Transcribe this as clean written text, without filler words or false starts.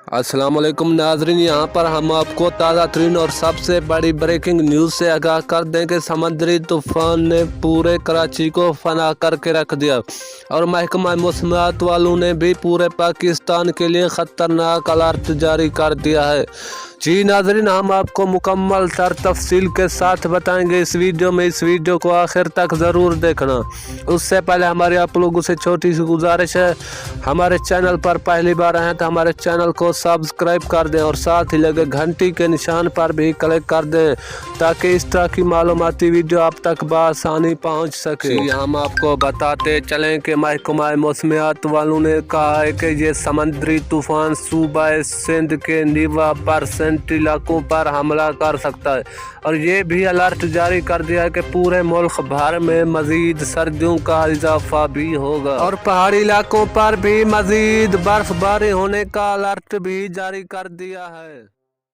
अस्सलाम वालेकुम नाजरीन, यहाँ पर हम आपको ताज़ा तरीन और सबसे बड़ी ब्रेकिंग न्यूज़ से आगाह कर दें कि समुद्री तूफान ने पूरे कराची को फना करके रख दिया और महकमा मौसमियात वालों ने भी पूरे पाकिस्तान के लिए ख़तरनाक अलर्ट जारी कर दिया है। जी नाजरीन, हम आपको मुकम्मल तफसील के साथ बताएंगे इस वीडियो में। इस वीडियो को आखिर तक ज़रूर देखना। उससे पहले हमारे आप लोगों से छोटी सी गुजारिश है, हमारे चैनल पर पहली बार आए तो हमारे चैनल को सब्सक्राइब कर दें और साथ ही लगे घंटी के निशान पर भी क्लिक कर दें ताकि इस तरह की मालूमाती वीडियो आप तक बआसानी पहुंच सके। हम आपको बताते चलें कि महकमा मौसमियात वालों ने कहा है कि ये समुद्री तूफान सूबा सिंध के 90% इलाकों पर हमला कर सकता है और ये भी अलर्ट जारी कर दिया है कि पूरे मुल्क भर में मजीद सर्दियों का इजाफा भी होगा और पहाड़ी इलाकों पर भी मजीद बर्फबारी होने का अलर्ट भी जारी कर दिया है।